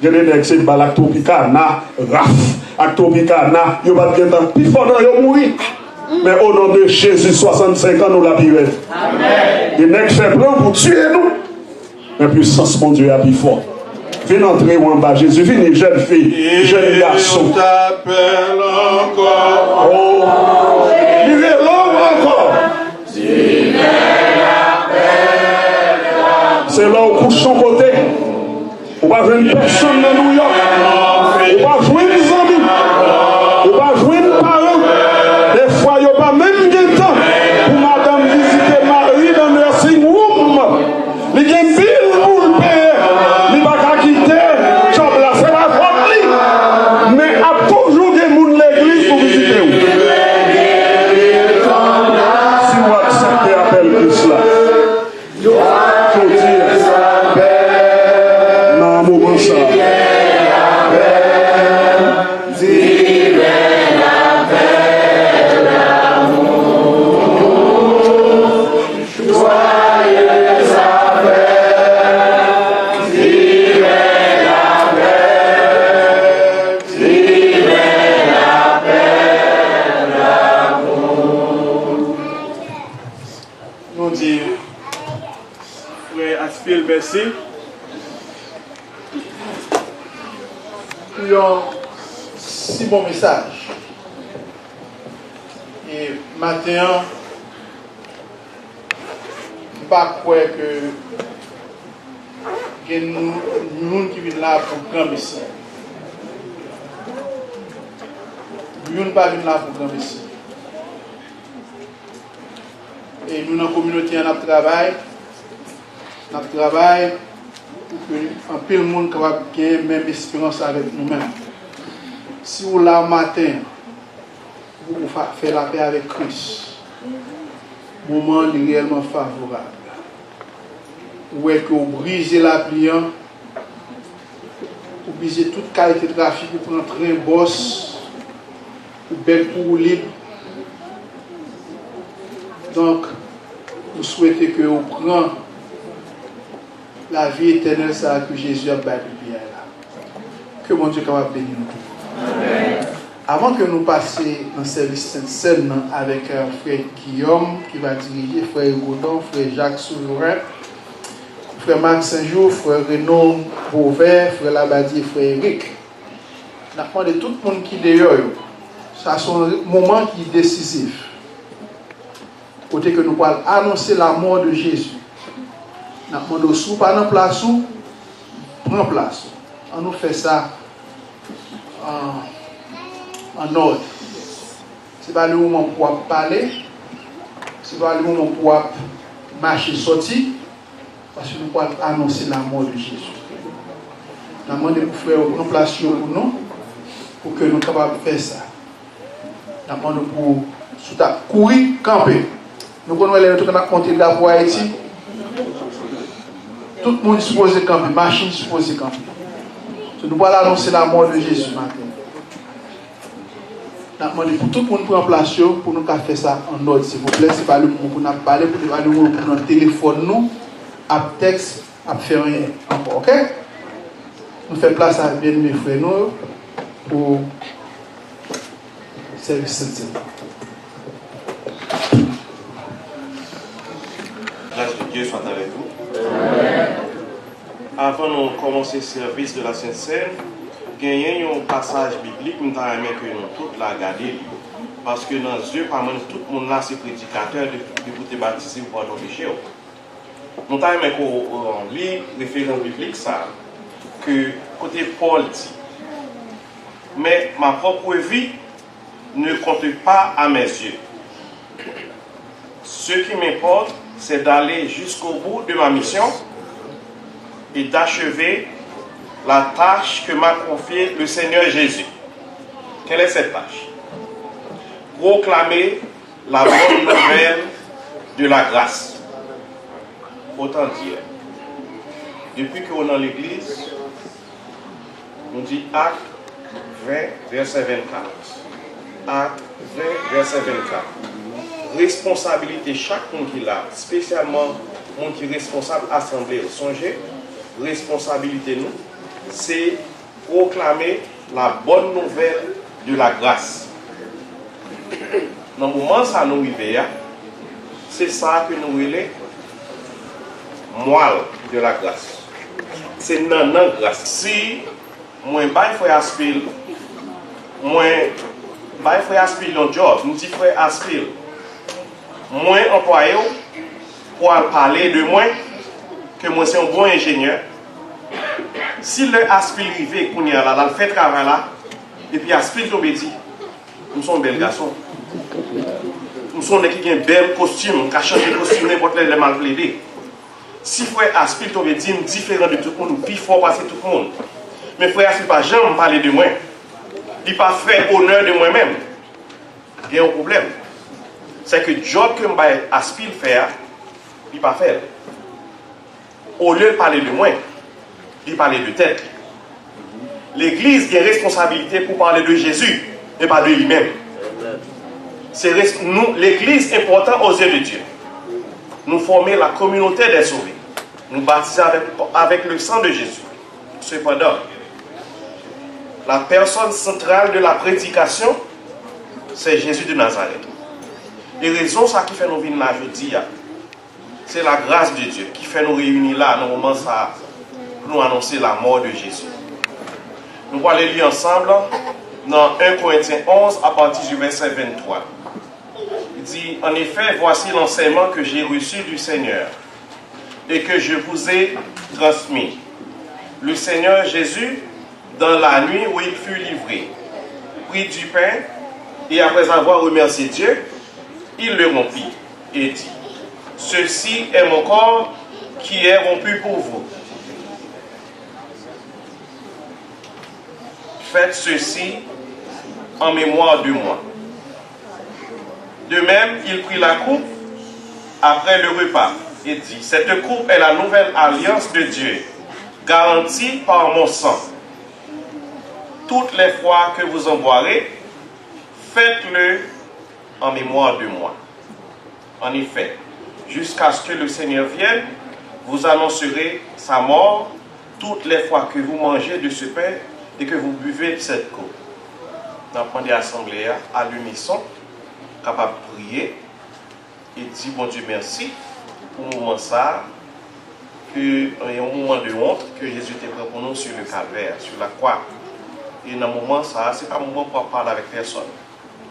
Je dis que c'est Balactopicana, Raf, Actopicana, il n'y a pas de temps, puis il faut mourir. Mais au nom de Jésus, 65 ans, nous la vivons. Il n'est que fait plan pour tuer nous. Mais puissance, mon Dieu, est plus fort. Viens entrer en bas, Jésus, viens, jeune fille, jeune garçon. On t'appelle encore. Oh, il est long encore. C'est là où couche son côté. On va jouer une personne dans New York. On va jouer des amis. On va jouer une parent. Des fois, il n'y a pas même de temps pour madame visiter Marie dans le nursing room. Il y a une pile pour le payer. Il ne va pas quitter. Job là, c'est la faute. Mais il y a toujours des gens de l'église pour visiter vous. Si vous acceptez l'appel de cela. Merci. Pour un si bon message. Et maintenant, je ne sais pas quoi que nous qui viennent là pour grand messie. Nous ne pas venir là pour grand messie. Et nous, dans la communauté, on travaille. Notre travail pour que un peu de monde capable de gagner même espérance avec nous-mêmes. Si vous là matin, vous faites la paix avec Christ, le moment est réellement favorable. Ou est que vous brisez la pliant, vous brisez toute qualité de trafic, vous prenez un train boss, vous belle pour libre. Donc, vous souhaitez que vous preniez la vie éternelle, ça que Jésus a bâti là. Que mon Dieu capable bénir nous. Amen. Avant que nous passions dans le service Sainte-Seine avec frère Guillaume qui va diriger, frère Godon, frère Jacques Souverain, frère Marc Saint-Jour, frère Renaud Beauvais, frère Labadie, frère Eric. Nous avons demandé tout le monde qui est dehors. Ça c'est un moment qui est décisif. Côté que nous pouvons annoncer la mort de Jésus. Nous avons demandé sous pas dans place où prend place. On nous fait ça en ordre. Ce n'est pas le moment pour parler, ce n'est pas le moment pour marcher sortir, parce que nous pouvons annoncer la mort de Jésus. Nous avons demandé pour faire une place pour nous, pour que nous soyons capables de faire ça. Nous avons demandé pour courir, camper. Nous connaissons les retours qu'on a compté là pour Haïti. Tout le monde est supposé camper, machine est supposée camper. Nous pouvons annoncer la mort de Jésus matin. Nous avons demandé pour tout le monde prendre place pour nous faire ça en ordre, s'il vous plaît. Ce n'est pas le moment pour nous parler, pour nous prendre notre téléphone, nous, à texte, à faire rien encore. Ok? Nous faisons place à bien mes frères nous pour le service Sainte-Seine. Grâce de Dieu soit avec vous. Amen. Avant de commencer le service de la Sainte-Seine, il y a un passage biblique, nous avons aimé que nous tous la regarder. Parce que dans Dieu, parmi tout le monde là, c'est prédicateur de vous te baptiser pour nos péchés. Nous avons aimé qu'on lit référence biblique ça, que côté Paul dit, mais ma propre vie ne compte pas à mes yeux. Ce qui m'importe, c'est d'aller jusqu'au bout de ma mission et d'achever la tâche que m'a confiée le Seigneur Jésus. Quelle est cette tâche? Proclamer la bonne nouvelle de la grâce. Autant dire, depuis qu'on est dans l'église, on dit Acte 20, verset 24. Acte 20, verset 24. Responsabilité chaque monde qui l'a, spécialement monde qui est responsable assemblée au songez, responsabilité nous, c'est proclamer la bonne nouvelle de la grâce. Dans le moment où ça nous arrive, c'est ça que nous voulons moelle de la grâce. C'est non grâce. Si moi je fais aspire, moi je fais aspire un job, nous disons frère aspire. Moi employé pour parler de moi que moi c'est un bon ingénieur. Si le aspire arrivé qu'on y a là, le fait travail là, et puis aspire tombe dit, nous sommes bel garçon. Nous sommes qui ont un bel costume, qui a changé de costume n'importe les mal plaidé. Si frère aspire tombe dit différent de tout le monde, plus fort passer tout le monde. Mais frère aspire pas jamais parler de moi. Il pas fait honneur de moi-même. Il y a un problème. C'est que le job que je aspire faire, il pas faire. Au lieu de parler de moi, il parle de tête. L'Église a une responsabilité pour parler de Jésus et pas de lui-même. L'Église est importante aux yeux de Dieu. Nous former la communauté des sauvés. Nous baptiser avec le sang de Jésus. Cependant, la personne centrale de la prédication, c'est Jésus de Nazareth. Et raison ça qui fait nous venir là aujourd'hui, c'est la grâce de Dieu qui fait nous réunir là, dans le moment ça, pour nous annoncer la mort de Jésus. Nous allons aller lire ensemble dans 1 Corinthiens 11 à partir du verset 23. Il dit, en effet, voici l'enseignement que j'ai reçu du Seigneur et que je vous ai transmis. Le Seigneur Jésus, dans la nuit où il fut livré, prit du pain et après avoir remercié Dieu, il le rompit et dit, ceci est mon corps qui est rompu pour vous. Faites ceci en mémoire de moi. De même, il prit la coupe après le repas et dit, cette coupe est la nouvelle alliance de Dieu, garantie par mon sang. Toutes les fois que vous en boirez, faites-le en mémoire de moi. En effet, jusqu'à ce que le Seigneur vienne, vous annoncerez sa mort toutes les fois que vous mangez de ce pain et que vous buvez de cette coupe. Dans le assemblée à l'unisson, capable de prier et dire bon Dieu merci pour le moment ça, que y a un moment de honte que Jésus était prêt pour nous sur le calvaire, sur la croix. Et dans le moment ça, c'est pas un moment pour parler avec personne.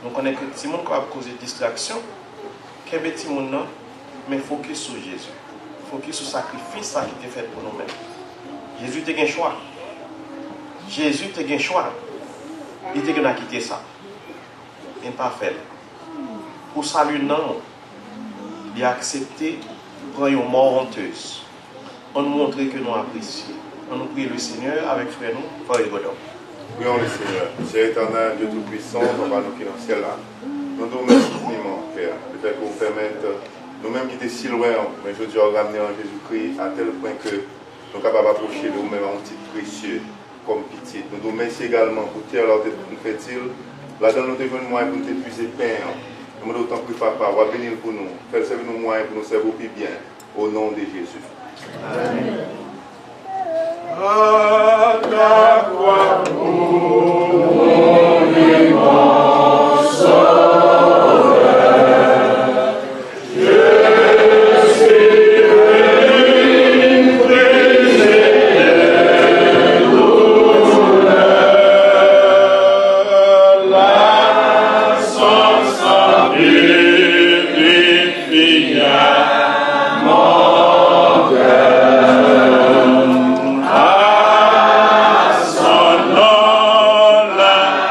Donc on est que si monde va causer distraction, qu'est petit monde non, mais focus sur Jésus. Focus sur le sacrifice ça qui était fait pour nous-mêmes. Jésus t'a un choix. Jésus t'a un choix. Il t'a quitté ça. Il n'a pas fait. Pour saluer non, il a accepté de prendre une mort honteuse. On nous montre que nous apprécions. On nous prie le Seigneur avec frère nous, frère Godon. Prions le Seigneur. Seigneur éternel, Dieu Tout-Puissant, on va nous qui dans le ciel là. Nous nous remercions infiniment, Père, le fait que vous permettez nous-mêmes qui étions si loin, mais je dis ramener en Jésus-Christ à tel point que nous sommes capables d'approcher de vous-même un petit précieux comme petit. Nous nous remercions également pour terre là où nous fait-il. Là-dedans, nous devons moyens pour nous épuiser pain. Nous demandons autant que Papa, va bénir pour nous. Faites servir nos moyens pour nous servir plus bien. Au nom de Jésus. Amen. À ta croix, à son nom, la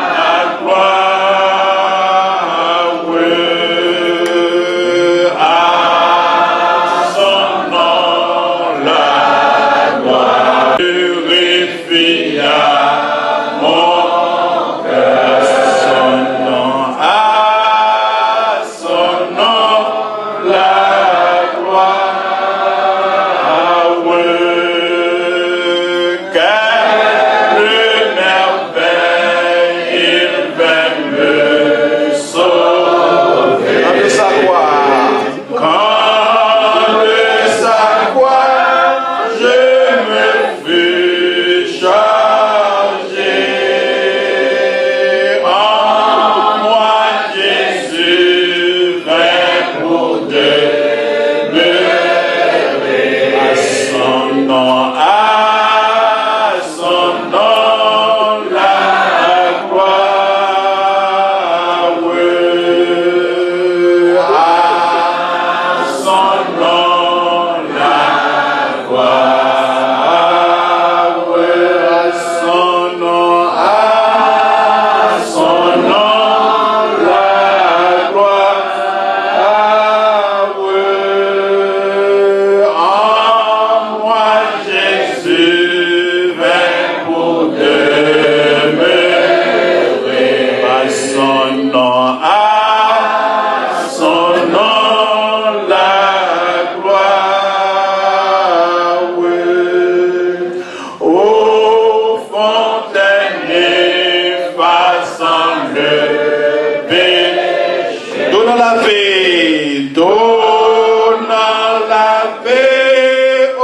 paix au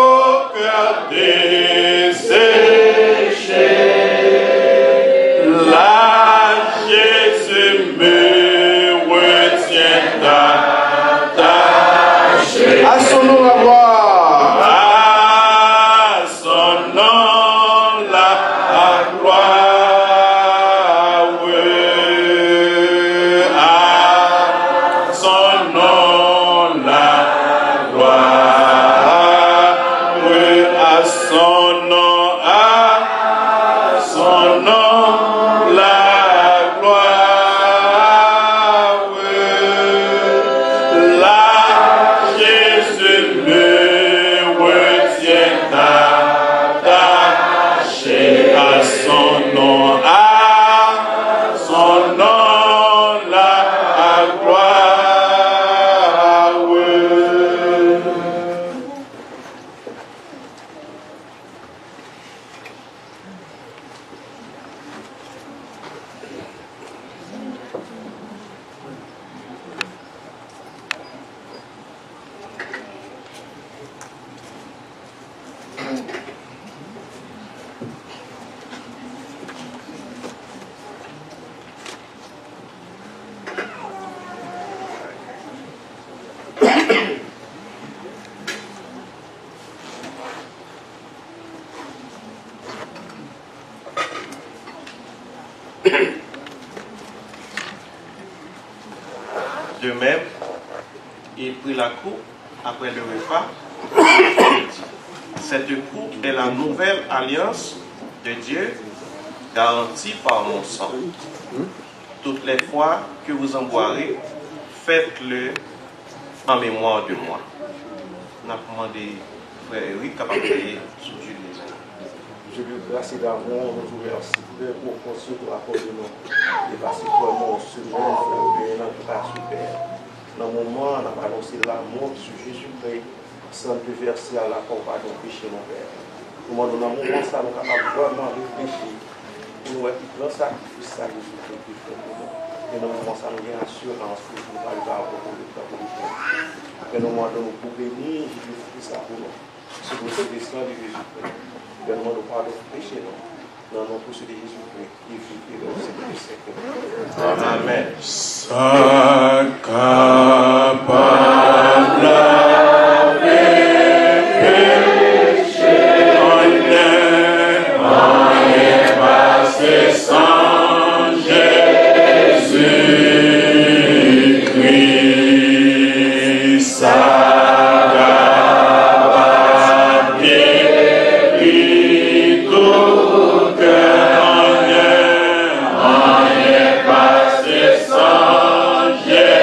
cœur desséché. Là, Jésus me retient attaché. À son nom la gloire. À son nom la gloire. Oui, à son nom la gloire. Oui, à son nom, à son nom la gloire. Oui, là Jésus me retient attaché à son nom, à son nom la gloire. Oui. De même, il prit la coupe après le repas. Cette coupe est la nouvelle alliance de Dieu garantie par mon sang. Toutes les fois que vous en boirez, faites-le en mémoire de moi. On a demandé frère Eric capable de sous Julie. Je lui remercie d'amour, je vous remercie pour ce rapport de nous. Et particulièrement ce moment, frère, dans notre grâce, Père. Dans le moment, on a annoncé l'amour sur Jésus-Christ, sans le verser à la pardon péché, mon Père. Nous demandons dans le moment, ça, nous sommes capables vraiment réfléchir. Pour nous être grand sacrifice, ça, Jésus-Christ, fait pour nous. Et dans le moment, ça nous vient assurance pour nous arriver à avoir le temps pour nous. Et nous demandons pour bénir Jésus-Christ, ça pour nous. C'est pour ce destin de Jésus-Christ. Nous demandons pardon pour péché, non. Dans le nom de Jésus-Christ, qui vit et au siècle des siècles. Amen. S'accapable péché, on est passé sans Jésus-Christ. S'accapable guérit tout cœur, on est passé sans Jésus-Christ.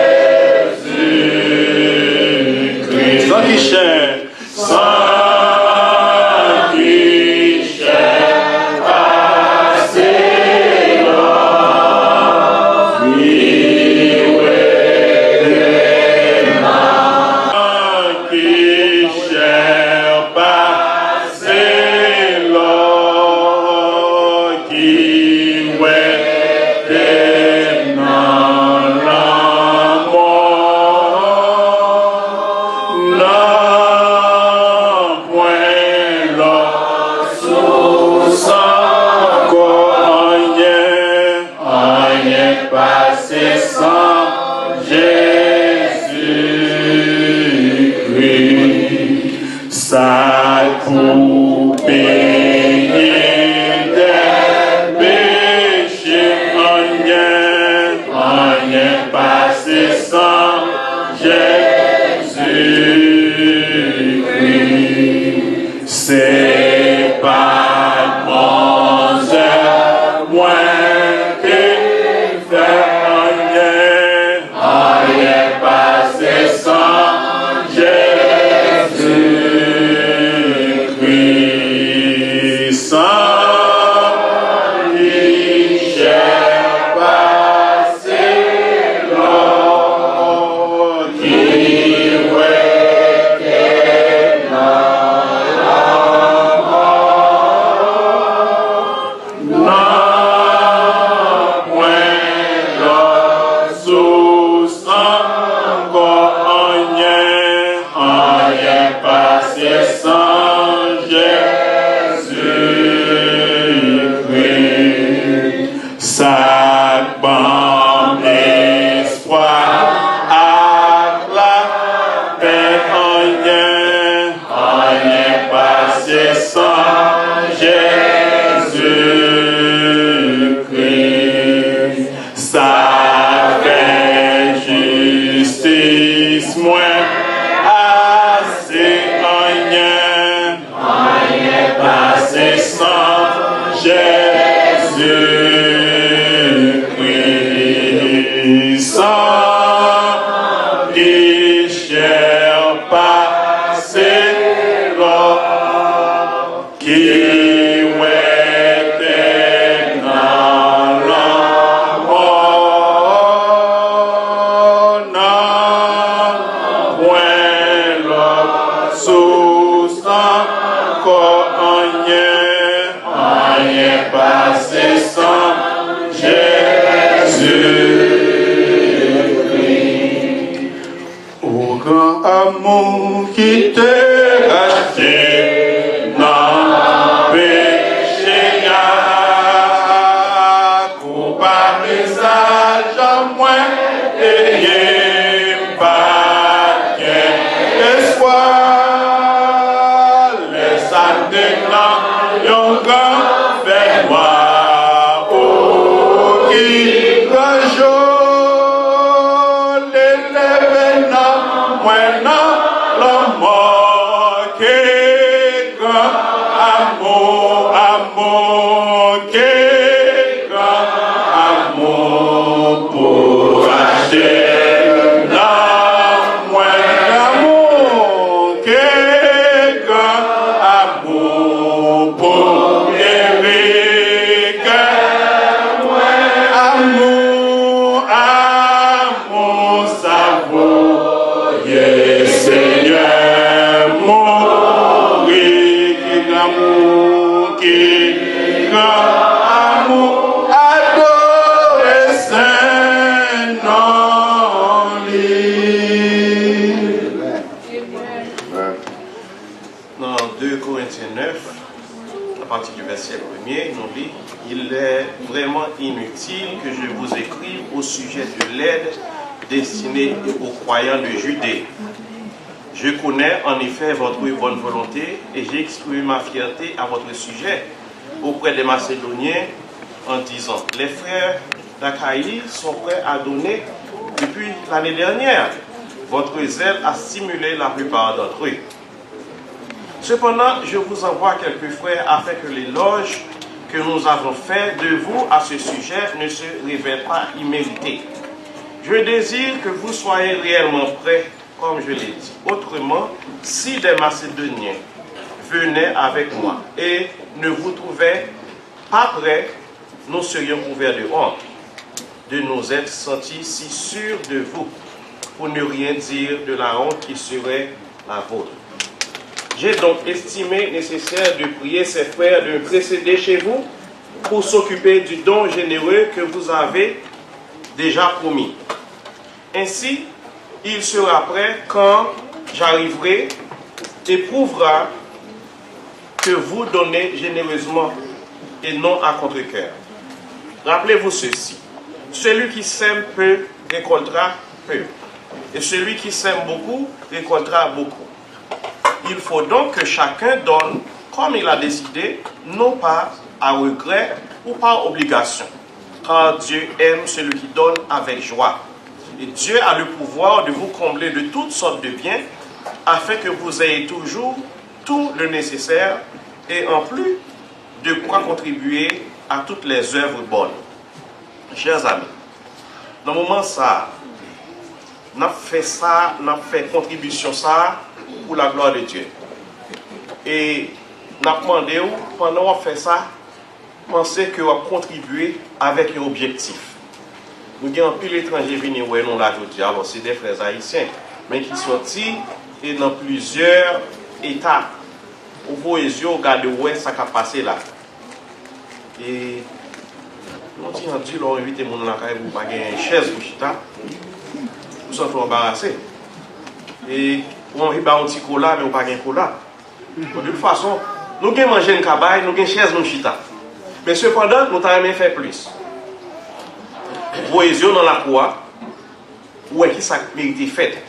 Sans qui cher, sans qui cher, passé l'or, qui cher, passé l'or, qui ouais, dans l'amour, non, point l'or, sous son corps, on est passé sans Jésus-Christ. Sa coupe baignée des péchés, on est passé sans Jésus-Christ. C'est pas mon œuvre, moins que faire, on est passé sans Jésus-Christ. passer sans Jésus-Christ. Ça fait justice, moi, assez rien passer sans Jésus-Christ. Sans guichet passer qui était dans la mort, non, point l'homme sous encore rien passé sans Jésus-Christ. Au grand amour qui t'est acheté, non, péché, coupable, message à moi, et pas espoir, les saints yon grand fait moi, oh, qui rajoute l'événement, moi non, l'homme mort, qui grand amour, qui grand amour pour acheter. Dans 2 Corinthiens 9, à partir du verset 1er, nous dit: il est vraiment inutile que je vous écrive au sujet de l'aide destinée aux croyants de Judée. Je connais en effet votre bonne volonté et j'exprime ma fierté à votre sujet auprès des Macédoniens en disant: les frères d'Achaïe sont prêts à donner depuis l'année dernière. Votre zèle a stimulé la plupart d'entre eux. Cependant, je vous envoie quelques frères afin que l'éloge que nous avons fait de vous à ce sujet ne se révèle pas imméritée. Je désire que vous soyez réellement prêts, comme je l'ai dit. Autrement, si des Macédoniens venaient avec moi et ne vous trouvaient pas prêts, nous serions couverts de honte de nous être sentis si sûrs de vous, pour ne rien dire de la honte qui serait la vôtre. J'ai donc estimé nécessaire de prier ces frères de me précéder chez vous pour s'occuper du don généreux que vous avez déjà promis. Ainsi, il sera prêt quand j'arriverai et prouvera que vous donnez généreusement et non à contre-cœur. Rappelez-vous ceci: celui qui sème peu récoltera peu, et celui qui sème beaucoup récoltera beaucoup. Il faut donc que chacun donne comme il a décidé, non pas à regret ou par obligation, car Dieu aime celui qui donne avec joie. Et Dieu a le pouvoir de vous combler de toutes sortes de biens, afin que vous ayez toujours tout le nécessaire et en plus de quoi contribuer à toutes les œuvres bonnes. Chers amis, dans le moment ça, nous avons fait ça, nous avons fait contribution ça pour la gloire de Dieu. Et nous avons demandé, pendant qu'on fait ça, pensez que vous avez contribué avec un objectif. Nous avons plus l'étranger venir où nous l'avons dit, alors c'est des frères haïtiens, mais qui sont et dans plusieurs états. Vous voyez, regardez où ça a passé là. Et nous avons dit, nous invité les gens là, vous pas une chaise pour chita, vous sont embarrassés. Et on a un petit cola, mais on n'a pas de cola. De toute façon, nous avons mangé un cabaye, nous avons une chaise pour chita. Mais cependant, nous avons même fait plus. Vous voyez dans la cour, où est-ce que ça a été fait?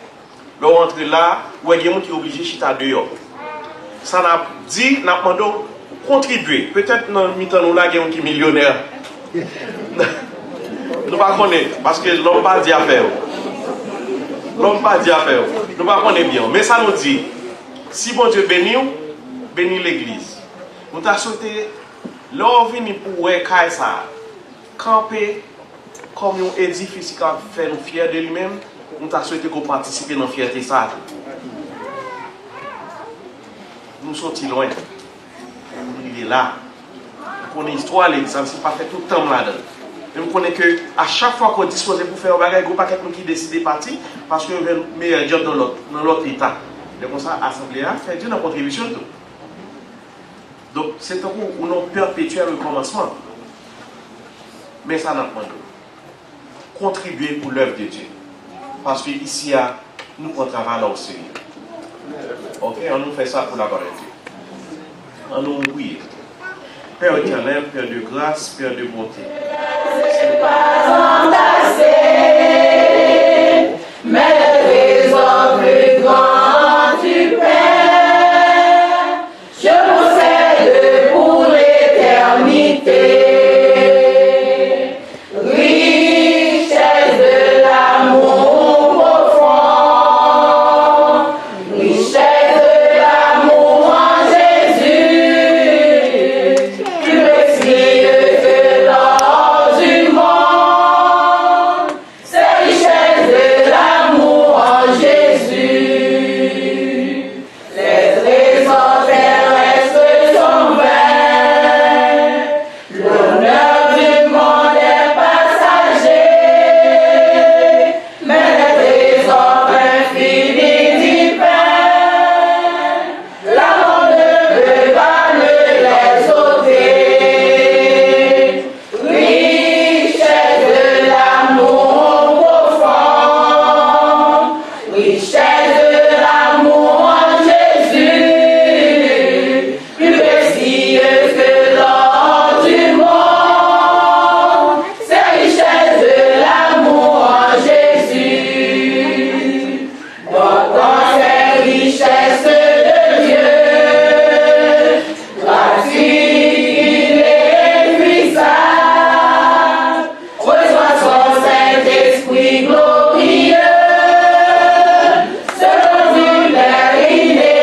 Là, on entre là, où est-ce qu'il est obligé de chita dehors. ça n'a dit, n'a demandé contribuer. Peut-être dans le mi-temps, nous là, qui est millionnaire. Nous ne pas connaître, parce que l'homme pas dit à faire. L'homme pas dit à faire. Nous ne pas connaître bien. Mais ça nous dit, si bon Dieu bénit, bénit l'église. Nous t'as souhaité, l'on vient pour ça, camper comme un édifice qui fait nous fiers de lui-même. Nous t'as souhaité qu'on participe dans la fierté ça. Nous sommes loin. Il est là. Nous connaissons l'histoire, ça ne s'est pas fait tout le temps là-dedans. Mais nous connaissons qu'à chaque fois qu'on dispose pour faire un bagage, il n'y a pas quelqu'un qui décide de partir parce qu'il veut un meilleur job dans l'autre état. Donc, comme ça, l'Assemblée a fait une contribution. Donc, c'est un coup où nous perpétuons le commencement. Mais ça n'a pas de contribuer pour l'œuvre de Dieu. Parce qu'ici, nous on travaille là au sérieux. Ok, on nous fait ça pour la gloire de Dieu. On nous prie. Père éternel, Père de grâce, Père de bonté. C'est pas entassé, mais le trésor plus grand du Père, je possède pour l'éternité. Richesse de l'amour profond, richesse de l'amour en Jésus, plus précieux que l'or du monde, c'est richesse de l'amour en Jésus. Les trésors terrestres sont vains, l'honneur du monde est passager, mais les trésors infinis du Père, l'amour ne peut pas me les ôter. Richesse de l'amour profond, richesse de l'amour en Jésus, plus précieuse que l'or du monde, c'est richesse de l'amour en Jésus. Pourtant c'est richesse de Dieu, gratuite, inépuisable, reçoit son Saint-Esprit glorieux, selon une inexprimable.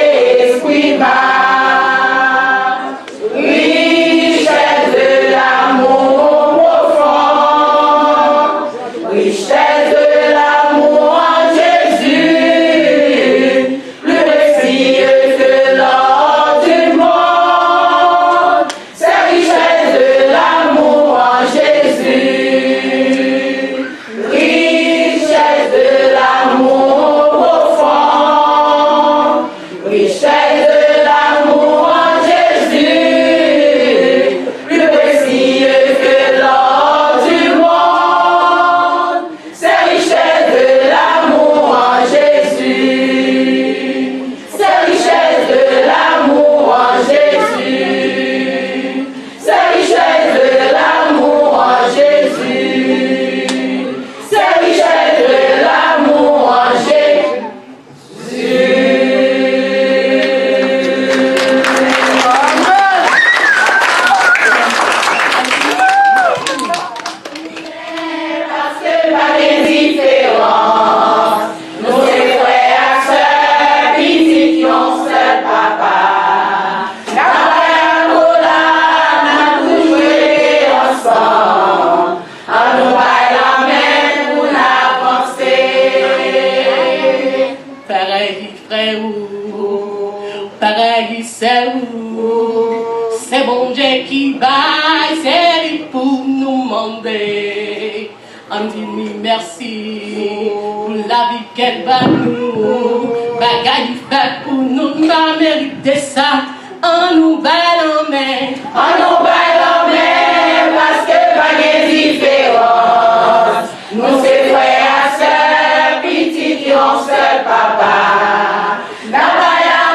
Richesse de l'amour profond, richesse de l'amour en Jésus, plus précieux que l'or du monde, c'est richesse de l'amour en Jésus. Richesse de l'amour profond, richesse de l'amour en Jésus, plus précieux que l'or du monde, c'est richesse de l'amour en Jésus. C'est richesse de l'amour en Jésus. C'est richesse de l'amour en Jésus. C'est richesse de l'amour en Jésus. Parce que pas de différence, nous sommes frères, sœurs, petits qui ont seul papa. N'a toujours été ensemble, en nous baille la main pour avancer. Pareil frère ou, pareil c'est où, c'est bon Dieu qui baille, c'est lui pour nous demander. On dit merci pour la vie qu'elle va nous, bagaille fait pour nous, pas mériter ça, on nous baille la main. On nous baille la main parce que pas de différence. Nous c'est frères, sœurs, petits qui ont seul papa. N'a pas y'a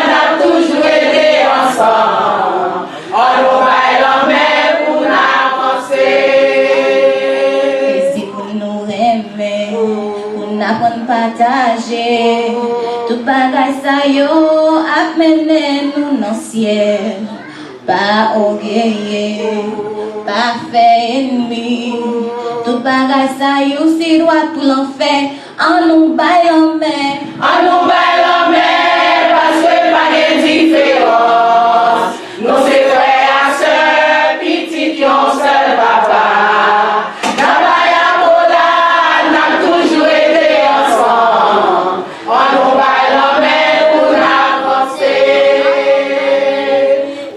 n'a toujours été ensemble. On nous baille la main pour avancer. Si pour nous aimer, pour nous apprendre à partager, Tout bagay sa yo ap mene nou nan ciel. Pas orgueilleux, pas fait ennemi. Tout bagay sa yo si droit pour l'enfer. En nous bail en mer. En nous bail en mer, parce que pas de différence. Nous c'est frères et sœurs, petits qui ont seul papa. N'a pas y'a mola, n'a toujours été ensemble. En nous bail en mer pour n'avancer.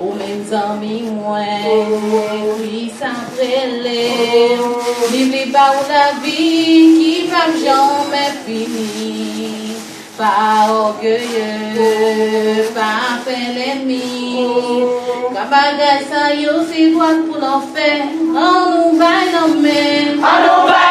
Ou mes amis moins, oui ça brûle. Vivre par la vie qui va jamais finir. Pas orgueilleux, pas fait l'ennemi. Quand bagay sa yo si droit pour l'enfer, on nous va nommer. On nous va